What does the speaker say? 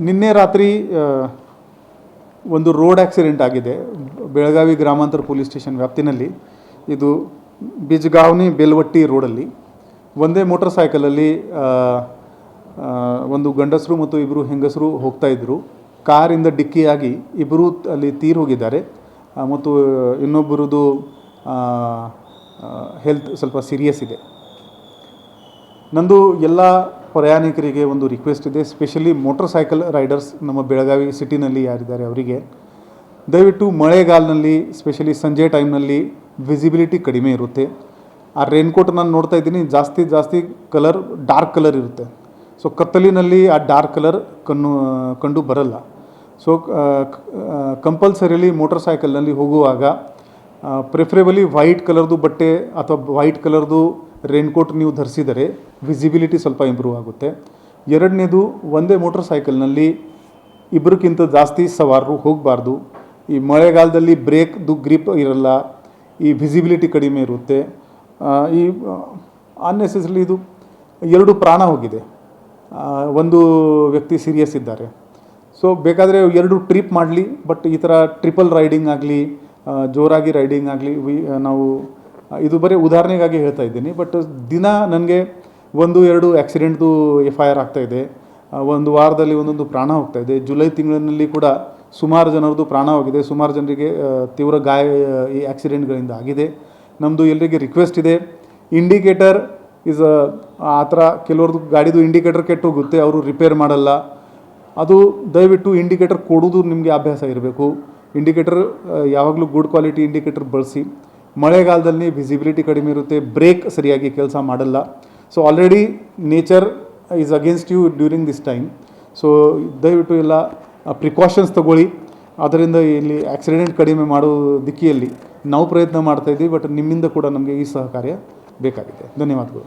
ನಿನ್ನೆ ರಾತ್ರಿ ಒಂದು ರೋಡ್ ಆಕ್ಸಿಡೆಂಟ್ ಆಗಿದೆ ಬೆಳಗಾವಿ ಗ್ರಾಮಾಂತರ ಪೊಲೀಸ್ ಸ್ಟೇಷನ್ ವ್ಯಾಪ್ತಿನಲ್ಲಿ. ಇದು ಬಿಜಗಾವ್ನಿ ಬೆಲ್ವಟ್ಟಿ ರೋಡಲ್ಲಿ ಒಂದೇ ಮೋಟರ್ ಸೈಕಲಲ್ಲಿ ಒಂದು ಗಂಡಸರು ಮತ್ತು ಇಬ್ಬರು ಹೆಂಗಸರು ಹೋಗ್ತಾ ಇದ್ದರು. ಕಾರಿಂದ ಡಿಕ್ಕಿಯಾಗಿ ಇಬ್ಬರು ಅಲ್ಲಿ ತೀರು ಹೋಗಿದ್ದಾರೆ ಮತ್ತು ಇನ್ನೊಬ್ಬರದು ಹೆಲ್ತ್ ಸ್ವಲ್ಪ ಸೀರಿಯಸ್ ಇದೆ. ನಂದು ಎಲ್ಲ ಪ್ರಯಾಣಿಕರಿಗೆ ಒಂದು ರಿಕ್ವೆಸ್ಟ್ ಇದೆ, ಸ್ಪೆಷಲಿ ಮೋಟರ್ ಸೈಕಲ್ ರೈಡರ್ಸ್ ನಮ್ಮ ಬೆಳಗಾವಿ ಸಿಟಿನಲ್ಲಿ ಯಾರಿದ್ದಾರೆ ಅವರಿಗೆ ದಯವಿಟ್ಟು ಮಳೆಗಾಲದಲ್ಲಿ ಸ್ಪೆಷಲಿ ಸಂಜೆ ಟೈಮ್ನಲ್ಲಿ ವಿಸಿಬಿಲಿಟಿ ಕಡಿಮೆ ಇರುತ್ತೆ. ಆ ರೇನ್ಕೋಟ್ ನಾನು ನೋಡ್ತಾ ಇದ್ದೀನಿ ಜಾಸ್ತಿ ಕಲರ್ ಡಾರ್ಕ್ ಕಲರ್ ಇರುತ್ತೆ. ಸೊ ಕತ್ತಲಿನಲ್ಲಿ ಆ ಡಾರ್ಕ್ ಕಲರ್ ಕಂಡು ಬರಲ್ಲ. ಸೊ ಕಂಪಲ್ಸರಿಲಿ ಮೋಟರ್ ಸೈಕಲ್ನಲ್ಲಿ ಹೋಗುವಾಗ ಪ್ರಿಫರೇಬಲಿ ವೈಟ್ ಕಲರ್ದು ಬಟ್ಟೆ ಅಥವಾ ವೈಟ್ ಕಲರ್ದು ರೇನ್ಕೋಟ್ ನೀವು ಧರಿಸಿದರೆ ವಿಸಿಬಿಲಿಟಿ ಸ್ವಲ್ಪ ಇಂಪ್ರೂವ್ ಆಗುತ್ತೆ. ಎರಡನೇದು, ಒಂದೇ ಮೋಟರ್ ಸೈಕಲ್ನಲ್ಲಿ ಇಬ್ಬರಿಗಿಂತ ಜಾಸ್ತಿ ಸವಾರರು ಹೋಗಬಾರ್ದು. ಈ ಮಳೆಗಾಲದಲ್ಲಿ ಬ್ರೇಕ್ದು ಗ್ರಿಪ್ ಇರಲ್ಲ, ಈ ವಿಸಿಬಿಲಿಟಿ ಕಡಿಮೆ ಇರುತ್ತೆ. ಈ ಅನ್ನೆಸೆಸರಿ ಇದು 2 ಪ್ರಾಣ ಹೋಗಿದೆ, ಒಂದು ವ್ಯಕ್ತಿ ಸೀರಿಯಸ್ ಇದ್ದಾರೆ. ಸೊ ಬೇಕಾದರೆ 2 ಟ್ರಿಪ್ ಮಾಡಲಿ, ಬಟ್ ಈ ಥರ ಟ್ರಿಪಲ್ ರೈಡಿಂಗ್ ಆಗಲಿ, ಜೋರಾಗಿ ರೈಡಿಂಗ್ ಆಗಲಿ, ನಾವು ಇದು ಬರೀ ಉದಾಹರಣೆಗಾಗಿ ಹೇಳ್ತಾ ಇದ್ದೀನಿ. ಬಟ್ ದಿನ ನನಗೆ 1-2 ಆಕ್ಸಿಡೆಂಟ್ದು FIR ಆಗ್ತಾಯಿದೆ. ಒಂದು ವಾರದಲ್ಲಿ ಒಂದೊಂದು ಪ್ರಾಣ ಹೋಗ್ತಾಯಿದೆ. ಜುಲೈ ತಿಂಗಳಿನಲ್ಲಿ ಕೂಡ ಸುಮಾರು ಜನರದ್ದು ಪ್ರಾಣ ಹೋಗಿದೆ, ಸುಮಾರು ಜನರಿಗೆ ತೀವ್ರ ಗಾಯ ಈ ಆಕ್ಸಿಡೆಂಟ್ಗಳಿಂದ ಆಗಿದೆ. ನಮ್ಮದು ಎಲ್ಲರಿಗೆ ರಿಕ್ವೆಸ್ಟ್ ಇದೆ, ಇಂಡಿಕೇಟರ್ ಈಸ್ ಆ ಥರ ಕೆಲವ್ರದ್ದು ಗಾಡಿದು ಇಂಡಿಕೇಟರ್ ಕೆಟ್ಟು ಹೋಗುತ್ತೆ, ಅವರು ರಿಪೇರ್ ಮಾಡಲ್ಲ. ಅದು ದಯವಿಟ್ಟು ಇಂಡಿಕೇಟರ್ ಕೊಡೋದು ನಿಮಗೆ ಅಭ್ಯಾಸ ಇರಬೇಕು. ಇಂಡಿಕೇಟರ್ ಯಾವಾಗಲೂ ಗುಡ್ ಕ್ವಾಲಿಟಿ ಇಂಡಿಕೇಟರ್ ಬಳಸಿ. ಮಳೆಗಾಲದಲ್ಲಿ ವಿಸಿಬಿಲಿಟಿ ಕಡಿಮೆ ಇರುತ್ತೆ, ಬ್ರೇಕ್ ಸರಿಯಾಗಿ ಕೆಲಸ ಮಾಡಲ್ಲ. So already nature is against you during this time. So ದಯವಿಟ್ಟು ಎಲ್ಲ ಪ್ರಿಕಾಷನ್ಸ್ ತಗೊಳ್ಳಿ. ಅದರಿಂದ ಇಲ್ಲಿ ಆಕ್ಸಿಡೆಂಟ್ ಕಡಿಮೆ ಮಾಡೋ ದಿಕ್ಕಿಯಲ್ಲಿ ನಾವು ಪ್ರಯತ್ನ ಮಾಡ್ತಾಯಿದ್ದೀವಿ. ಬಟ್ ನಿಮ್ಮಿಂದ ಕೂಡ ನಮಗೆ ಈ ಸಹಕಾರ್ಯ ಬೇಕಾಗಿದೆ. ಧನ್ಯವಾದಗಳು.